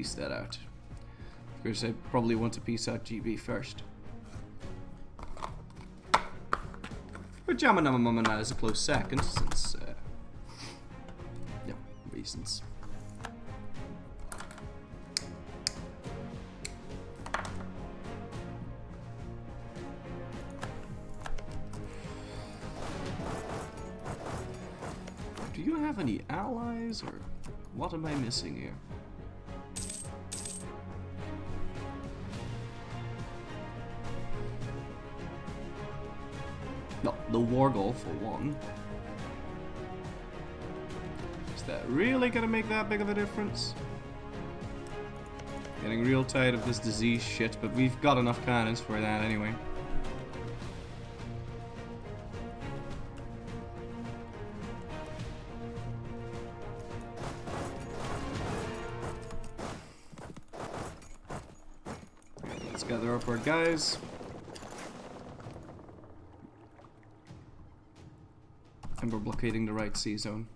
piece that out. Of course, I probably want to piece out GB first. But Jamanamamamana is a close second, since, yeah, reasons. Do you have any allies, or what am I missing here? No, the Wargol for one. Is that really gonna make that big of a difference? Getting real tired of this disease shit, but we've got enough cannons for that anyway. Let's gather up our guys. And we're blockading the right sea zone.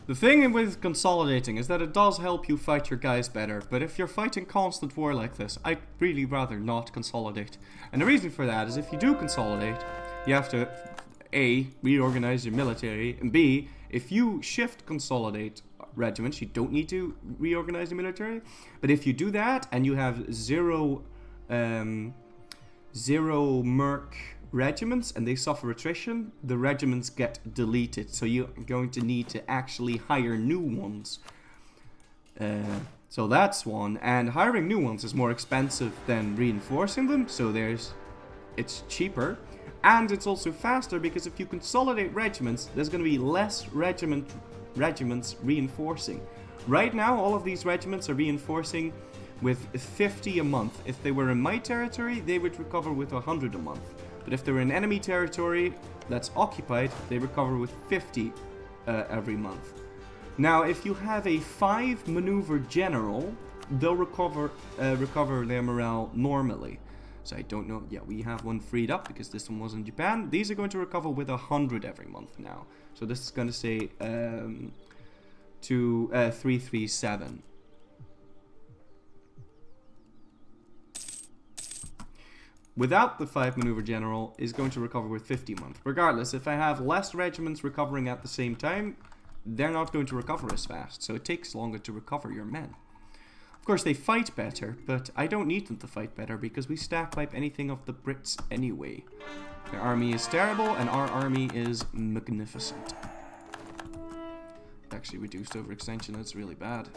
The thing with consolidating is that it does help you fight your guys better, but if you're fighting constant war like this, I'd really rather not consolidate. And the reason for that is if you do consolidate, you have to A, reorganize your military, and B, if you shift consolidate regiments, you don't need to reorganize the military. But if you do that and you have zero merc regiments and they suffer attrition, the regiments get deleted. So you're going to need to actually hire new ones. So that's one. And hiring new ones is more expensive than reinforcing them. So it's cheaper. And it's also faster because if you consolidate regiments, there's going to be less regiments reinforcing. Right now, all of these regiments are reinforcing with 50 a month. If they were in my territory, they would recover with 100 a month. But if they're in enemy territory that's occupied, they recover with 50 every month. Now, if you have a 5 maneuver general, they'll recover their morale normally. So I don't know. Yeah, we have one freed up because this one was in Japan. These are going to recover with 100 every month now. So this is going to say 337. Without the 5 maneuver general is going to recover with 50 a month. Regardless, if I have less regiments recovering at the same time, they're not going to recover as fast. So it takes longer to recover your men. Of course, they fight better, but I don't need them to fight better because we stack wipe anything of the Brits anyway. Their army is terrible, and our army is magnificent. Actually, reduced overextension, that's really bad.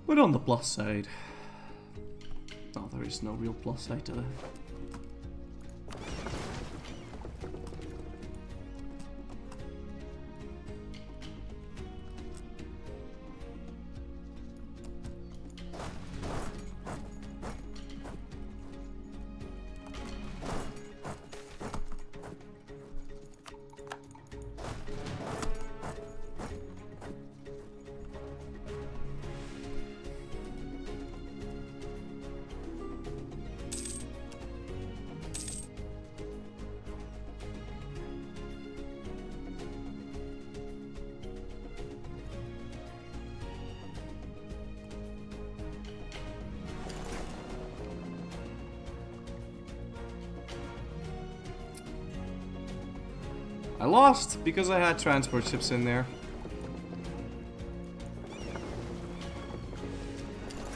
But on the plus side, oh, there is no real plus side to that. I lost because I had transport ships in there.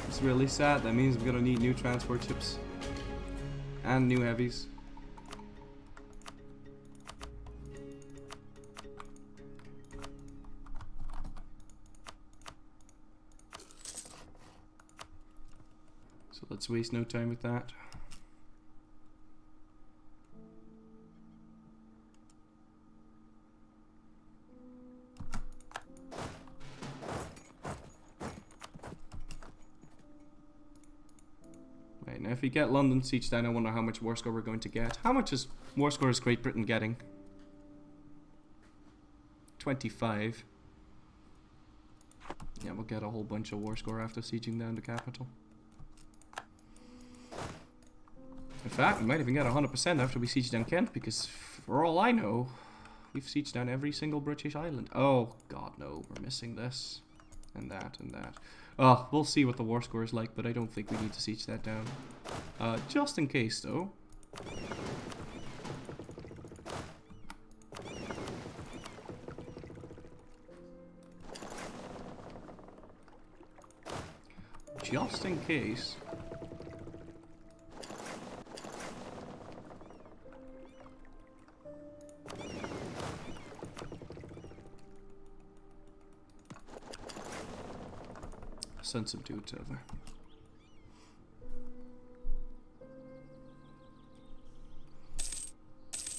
It's really sad. That means I'm gonna need new transport ships and new heavies. So let's waste no time with that. Now if we get London siege down, I wonder how much war score we're going to get. How much is war score is Great Britain getting? 25. Yeah, we'll get a whole bunch of war score after sieging down the capital. In fact, we might even get 100% after we siege down Kent, because for all I know, we've sieged down every single British island. Oh, God, no. We're missing this. And that, and that. Oh, we'll see what the war score is like, but I don't think we need to siege that down. Just in case, though. Just in case. Subdued over.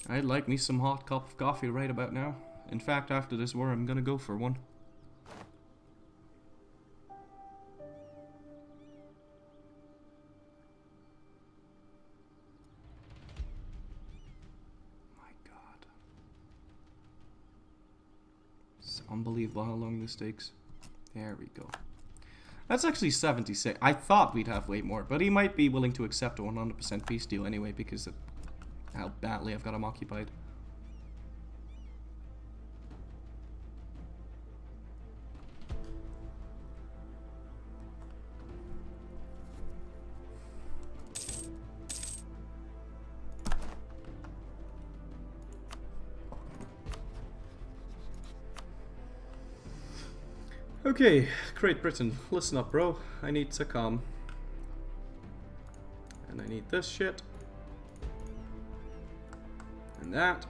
I'd like me some hot cup of coffee right about now. In fact, after this war, I'm gonna go for one. My God. It's unbelievable how long this takes. There we go. That's actually 76. I thought we'd have way more, but he might be willing to accept a 100% peace deal anyway because of how badly I've got him occupied. Okay, Great Britain, listen up, bro. I need to come. And I need this shit. And that.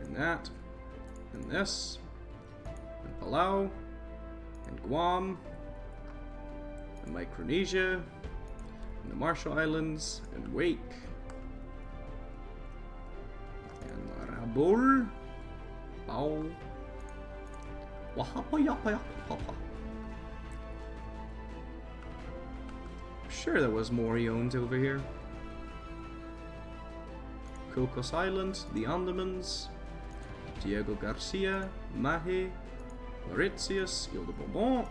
And that. And this. And Palau. And Guam. And Micronesia. And the Marshall Islands. And Wake. And Rabul. Bow. Wahapa yappa yappa. Sure, there was more he owned over here. Cocos Island, the Andamans, Diego Garcia, Mahe, Mauritius, Ile de Bourbon,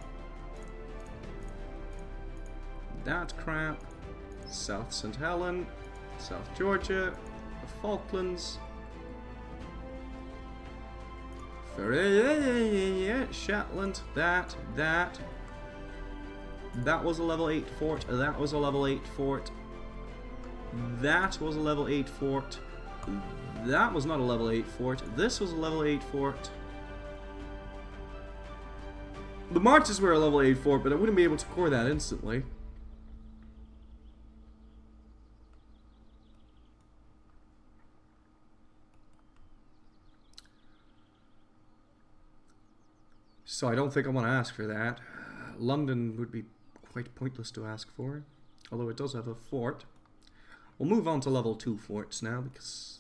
that crap, South St. Helena, South Georgia, the Falklands, Shetland, that. That was a level 8 fort. That was a level 8 fort. That was a level 8 fort. That was not a level 8 fort. This was a level 8 fort. The marches were a level 8 fort, but I wouldn't be able to core that instantly. So I don't think I want to ask for that. London would be quite pointless to ask for, although it does have a fort. We'll move on to level 2 forts now, because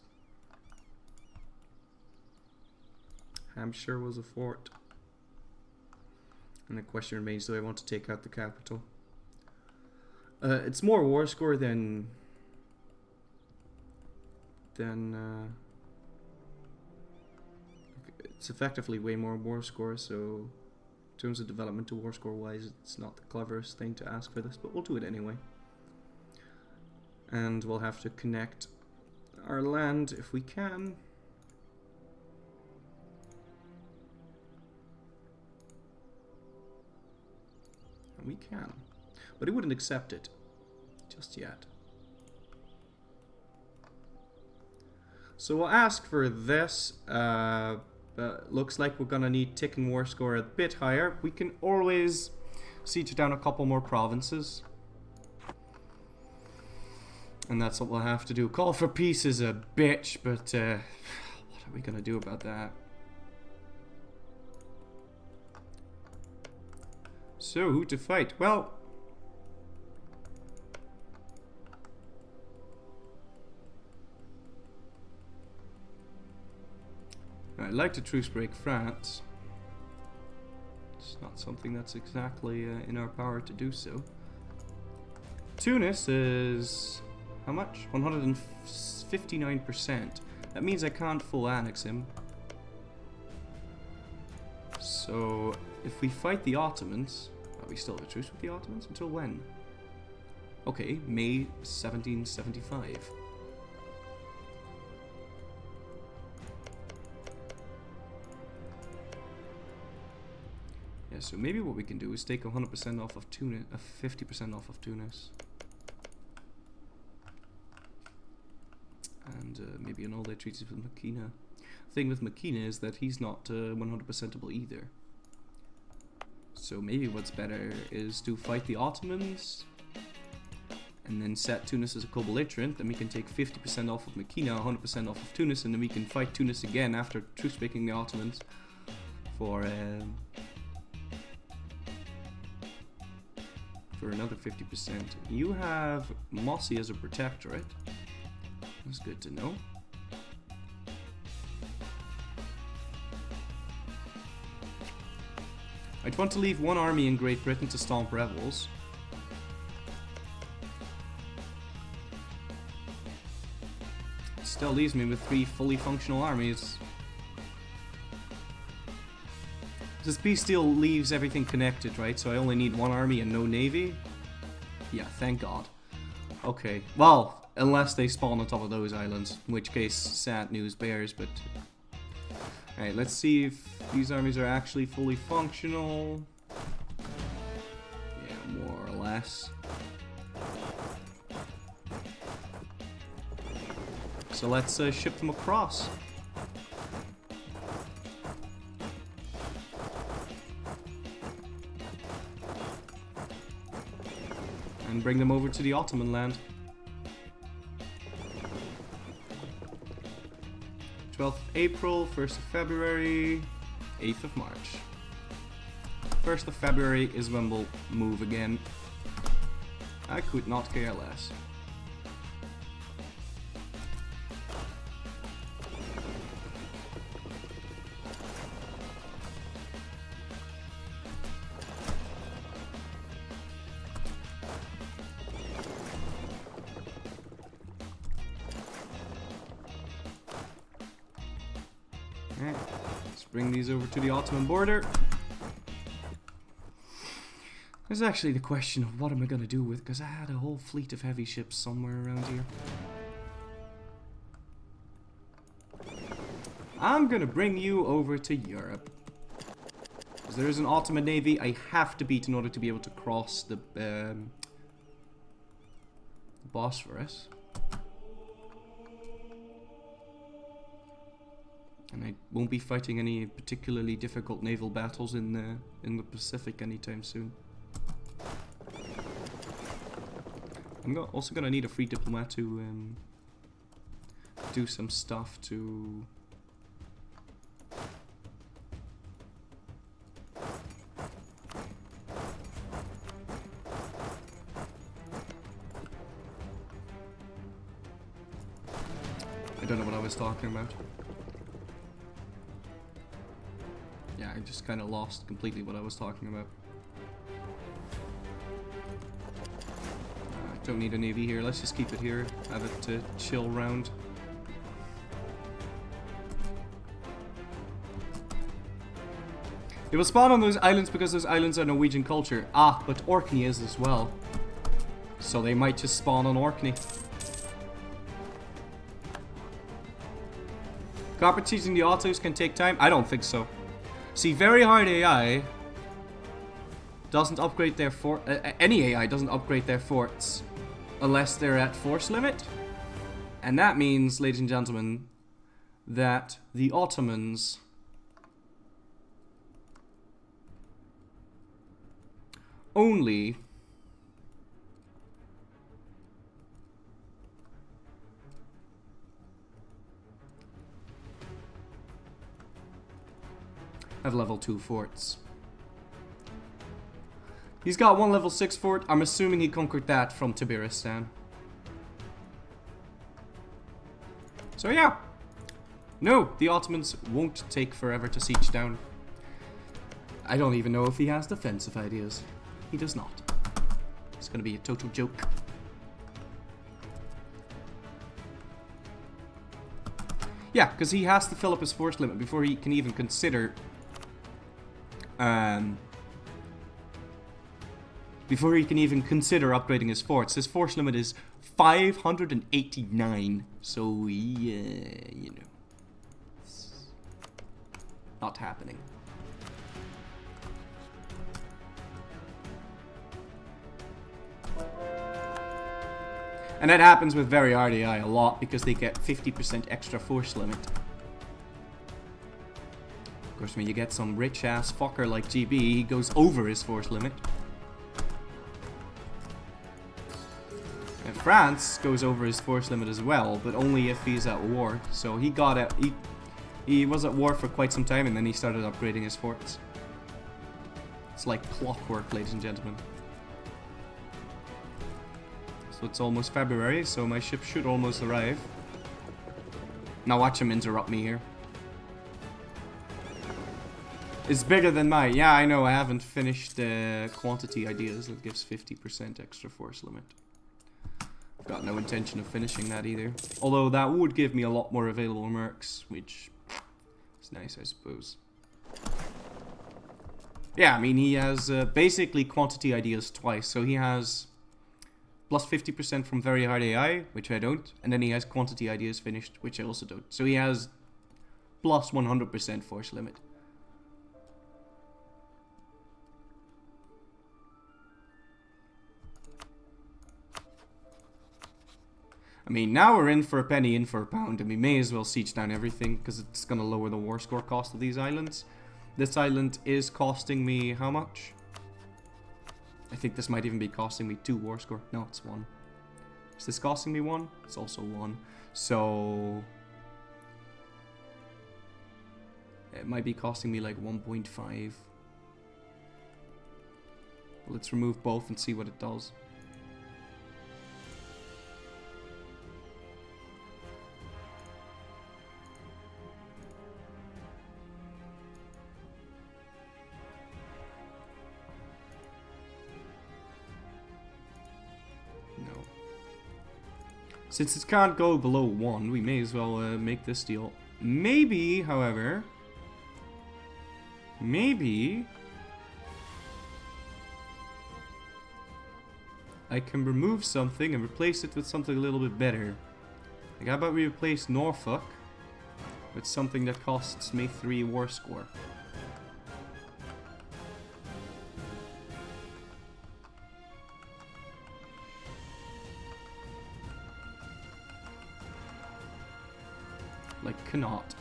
Hampshire was a fort. And the question remains, do I want to take out the capital? It's more war score than it's effectively way more war score, so in terms of development to war score wise, it's not the cleverest thing to ask for this, but we'll do it anyway. And we'll have to connect our land if we can. And we can. But he wouldn't accept it just yet. So we'll ask for this. Looks like we're gonna need ticking war score a bit higher. We can always siege down a couple more provinces. And that's what we'll have to do. Call for peace is a bitch, but what are we gonna do about that? So, who to fight? Well, I'd like to truce break France. It's not something that's exactly in our power to do so. Tunis is How much? 159%. That means I can't full annex him. So, if we fight the Ottomans... Are we still at truce with the Ottomans? Until when? Okay, May 1775. Yeah, so maybe what we can do is take 100% off of Tunis, 50% off of Tunis. And maybe an all-day treaties with Makina. The thing with Makina is that he's not 100%able either. So maybe what's better is to fight the Ottomans and then set Tunis as a co-belligerent. Then we can take 50% off of Makina, 100% off of Tunis, and then we can fight Tunis again after truce-breaking the Ottomans for another 50%. You have Mossy as a protectorate. That's good to know. I'd want to leave one army in Great Britain to stomp rebels. It still leaves me with 3 fully functional armies. This peace deal leaves everything connected, right? So I only need 1 army and no navy? Yeah, thank God. Okay, well, unless they spawn on top of those islands, in which case, sad news bears, but... Alright, let's see if these armies are actually fully functional. Yeah, more or less. So let's ship them across. And bring them over to the Ottoman land. 12th of April, 1st of February, 8th of March. 1st of February is when we'll move again. I could not care less. Alright, let's bring these over to the Ottoman border. There's actually the question of what am I going to do with, because I had a whole fleet of heavy ships somewhere around here. I'm going to bring you over to Europe. Because there is an Ottoman navy I have to beat in order to be able to cross the Bosphorus. And I won't be fighting any particularly difficult naval battles in the Pacific anytime soon. I'm also gonna need a free diplomat to do some stuff to. I don't know what I was talking about. Yeah, I just kind of lost completely what I was talking about. Don't need a navy here. Let's just keep it here. Have it to chill round. It will spawn on those islands because those islands are Norwegian culture. Ah, but Orkney is as well. So they might just spawn on Orkney. Carpet seizing the Ottos can take time? I don't think so. See, very hard AI doesn't upgrade their fort. Any AI doesn't upgrade their forts unless they're at force limit. And that means, ladies and gentlemen, that the Ottomans only have level 2 forts. He's got one level 6 fort. I'm assuming he conquered that from Tiberistan. So yeah. No, the Ottomans won't take forever to siege down. I don't even know if he has defensive ideas. He does not. It's gonna be a total joke. Yeah, because he has to fill up his force limit before he can even consider... before he can even consider upgrading his forts. His force limit is 589. So, yeah, you know. It's not happening. And that happens with very RDI a lot because they get 50% extra force limit. Of course, when you get some rich ass fucker like GB, he goes over his force limit. And France goes over his force limit as well, but only if he's at war. So he got it. He was at war for quite some time, and then he started upgrading his forts. It's like clockwork, ladies and gentlemen. So it's almost February, so my ship should almost arrive. Now watch him interrupt me here. It's bigger than mine. Yeah, I know. I haven't finished the quantity ideas that gives 50% extra force limit. I've got no intention of finishing that either. Although that would give me a lot more available mercs, which is nice, I suppose. Yeah, I mean, he has basically quantity ideas twice. So he has plus 50% from very hard AI, which I don't. And then he has quantity ideas finished, which I also don't. So he has plus 100% force limit. I mean, now we're in for a penny, in for a pound, and we may as well siege down everything, because it's going to lower the war score cost of these islands. This island is costing me how much? I think this might even be costing me 2 war score. No, it's 1. Is this costing me 1? It's also 1. So... it might be costing me like 1.5. Let's remove both and see what it does. Since it can't go below 1, we may as well make this deal. Maybe, however... maybe... I can remove something and replace it with something a little bit better. Like, how about we replace Norfolk with something that costs me 3 war score? Like, cannot.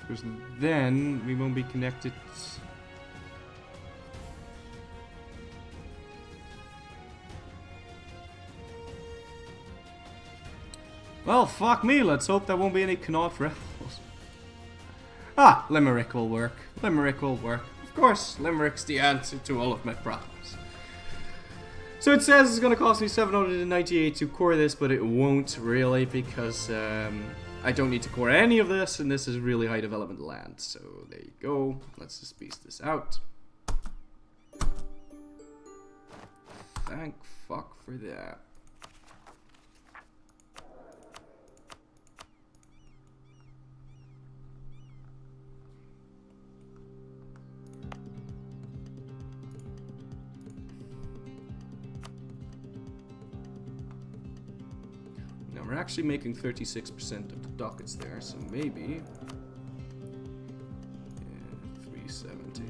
Because then we won't be connected. Well, fuck me. Let's hope there won't be any Connaught rebels. Ah, Limerick will work. Limerick will work. Of course, Limerick's the answer to all of my problems. So it says it's going to cost me 798 to core this, but it won't really, because I don't need to core any of this, and this is really high development land. So there you go. Let's just piece this out. Thank fuck for that. We're actually making 36% of the dockets there, so maybe... yeah, 370.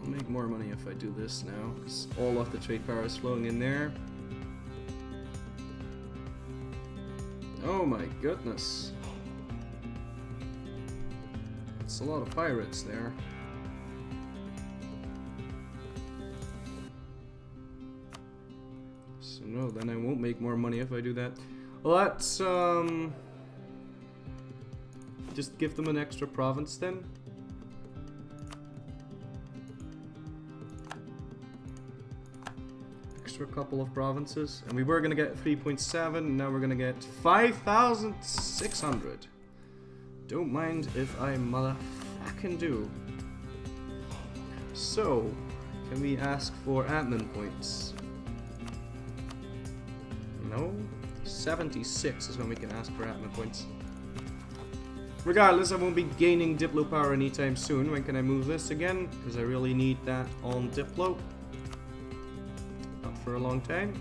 I'll make more money if I do this now, because all of the trade power is flowing in there. Oh my goodness. That's a lot of pirates there. No, then I won't make more money if I do that. Let's just give them an extra province then. Extra couple of provinces. And we were gonna get 3.7, and now we're gonna get 5,600. Don't mind if I motherfucking do. So, can we ask for admin points? No. 76 is when we can ask for admin points. Regardless, I won't be gaining Diplo power anytime soon. When can I move this again? Because I really need that on Diplo. Not for a long time.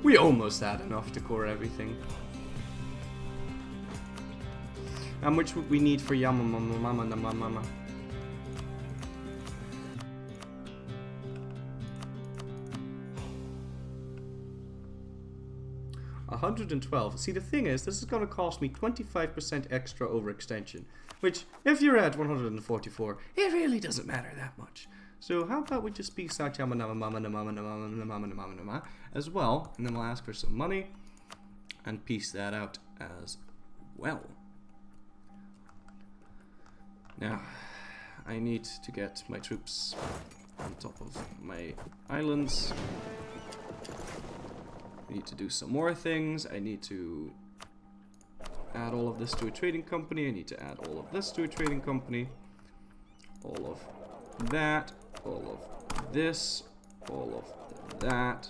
We almost had enough to core everything. How much would we need for Yamamamamamamamama? $112. See, the thing is, this is going to cost me 25% extra overextension, which, if you're at 144, it really doesn't matter that much. So how about we just peace out as well, and then we'll ask for some money and piece that out as well. Now, I need to get my troops on top of my islands. I need to do some more things. I need to add all of this to a trading company. I need to add all of this to a trading company. All of that. All of this. All of that.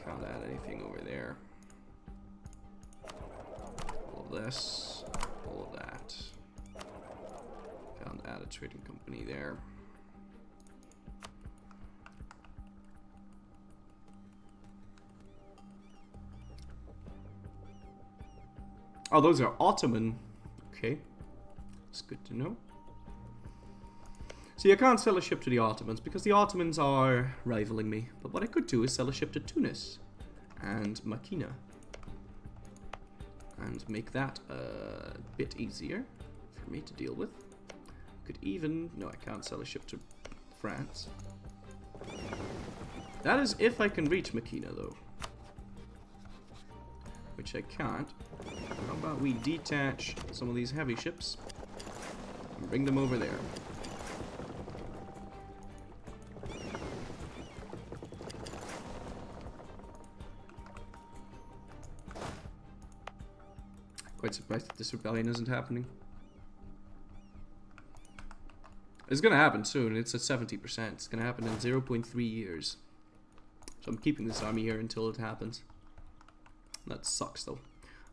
Can't add anything over there. All of this. All of that. Can't add a trading company there. Oh, those are Ottoman. Okay. That's good to know. See, I can't sell a ship to the Ottomans because the Ottomans are rivaling me. But what I could do is sell a ship to Tunis and Makina. And make that a bit easier for me to deal with. Could even... No, I can't sell a ship to France. That is if I can reach Makina, though. Which I can't. How about we detach some of these heavy ships and bring them over there. Quite surprised that this rebellion isn't happening. It's gonna happen soon. It's at 70%. It's gonna happen in 0.3 years. So I'm keeping this army here until it happens. That sucks though.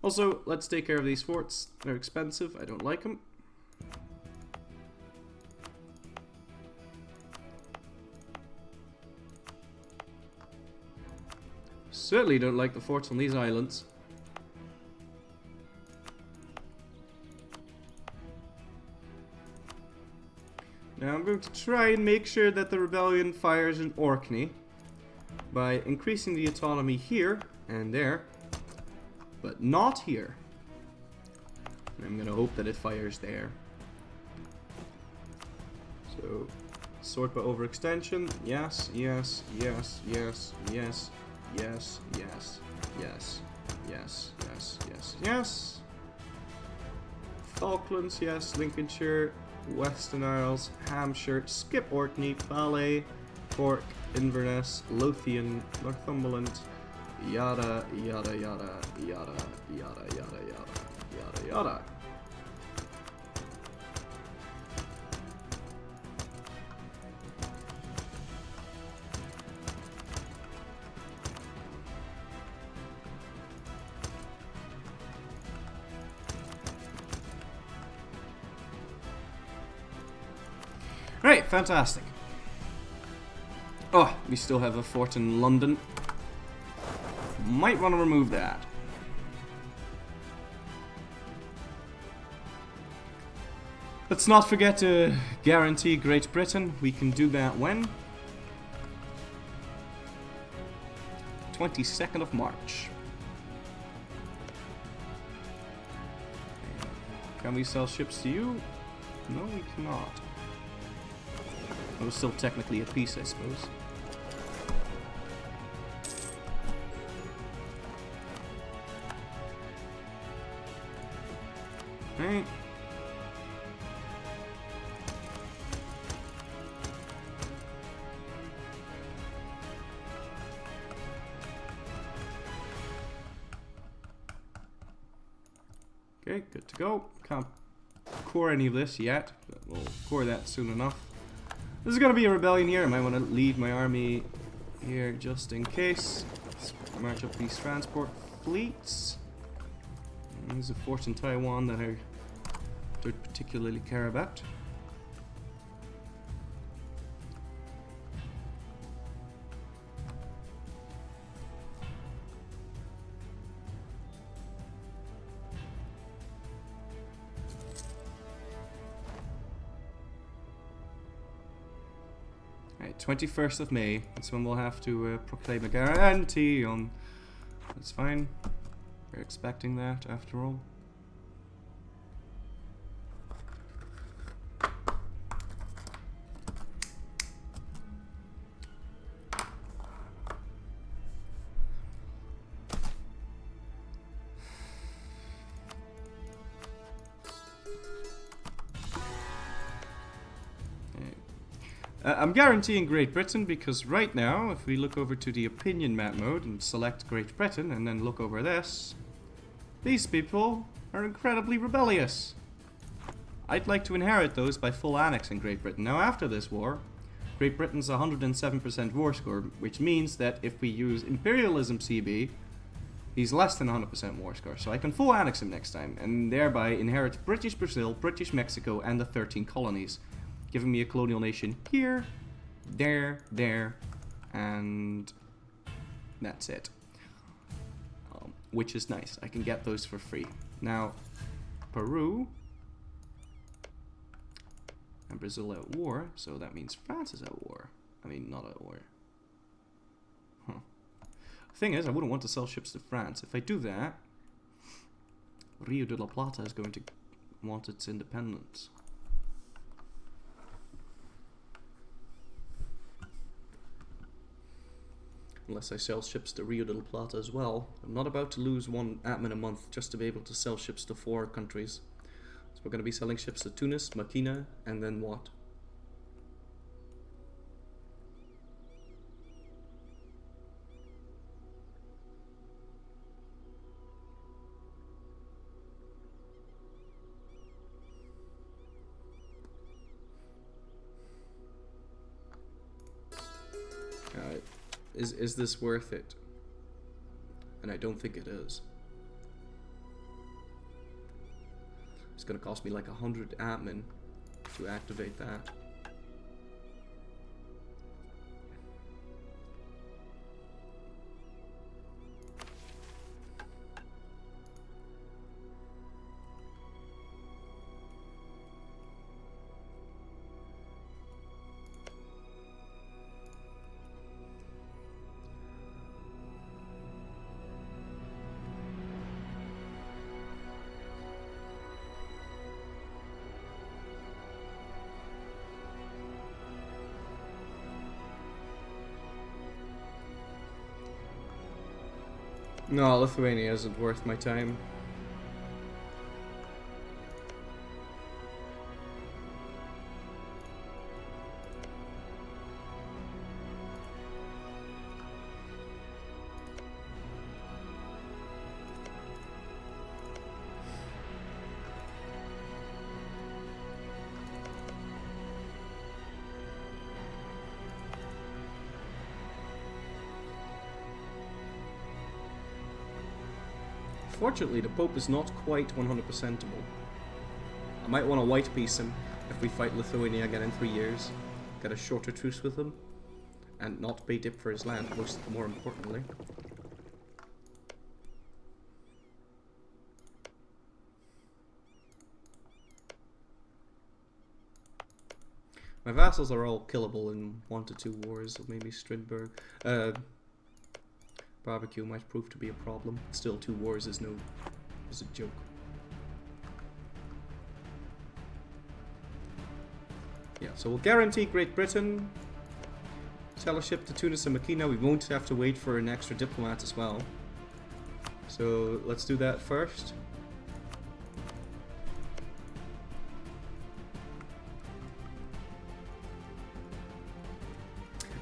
Also, let's take care of these forts. They're expensive. I don't like them. Certainly don't like the forts on these islands. Now I'm going to try and make sure that the rebellion fires in Orkney by increasing the autonomy here and there, but not here. And I'm going to hope that it fires there. So, sort by overextension. Yes, yes, yes, yes, yes, yes, yes, yes, yes, yes, yes, yes. Falklands, yes. Lincolnshire, Western Isles, Hampshire, skip Orkney, Ballet, Cork, Inverness, Lothian, Northumberland, yada, yada, yada, yada, yada, yada, yada, yada, yada. Right, fantastic. Oh, we still have a fort in London. Might want to remove that. Let's not forget to guarantee Great Britain. We can do that when? 22nd of March. Can we sell ships to you? No, we cannot. We're still technically at peace, I suppose. Right. Okay, good to go. Can't core any of this yet, but we'll core that soon enough. This is going to be a rebellion here. I might want to leave my army here just in case. Let's march up these transport fleets. And there's a fort in Taiwan that I don't particularly care about. Alright, 21st of May. That's when we'll have to proclaim a guarantee on... That's fine. We're expecting that after all. I'm guaranteeing Great Britain because right now, if we look over to the opinion map mode and select Great Britain and then look over this, these people are incredibly rebellious. I'd like to inherit those by full annexing Great Britain. Now after this war, Great Britain's 107% war score, which means that if we use Imperialism CB, he's less than 100% war score. So I can full annex him next time and thereby inherit British Brazil, British Mexico and the 13 colonies. Giving me a colonial nation here, there, and that's it. Which is nice. I can get those for free. Now, Peru and Brazil are at war, so that means France is at war. I mean, not at war. Huh. The thing is, I wouldn't want to sell ships to France. If I do that, Rio de la Plata is going to want its independence. Unless I sell ships to Rio de la Plata as well. I'm not about to lose one admin a month just to be able to sell ships to 4 countries. So we're going to be selling ships to Tunis, Makina, and then what? Is this worth it? And I don't think it is. It's gonna cost me like 100 admin to activate that. No, Lithuania isn't worth my time. Fortunately, the Pope is not quite 100%able. I might want to white piece him if we fight Lithuania again in 3 years. Get a shorter truce with him. And not pay dip for his land, more importantly. My vassals are all killable in 1 to 2 wars, so maybe Strindberg. Barbecue might prove to be a problem. Still, 2 wars is a joke. Yeah, so we'll guarantee Great Britain. Sell a ship to Tunis and Makina. We won't have to wait for an extra diplomat as well. So let's do that first.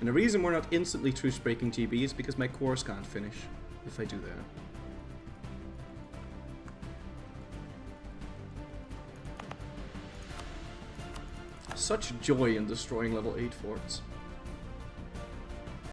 And the reason we're not instantly truce breaking GB is because my cores can't finish if I do that. Such joy in destroying level 8 forts.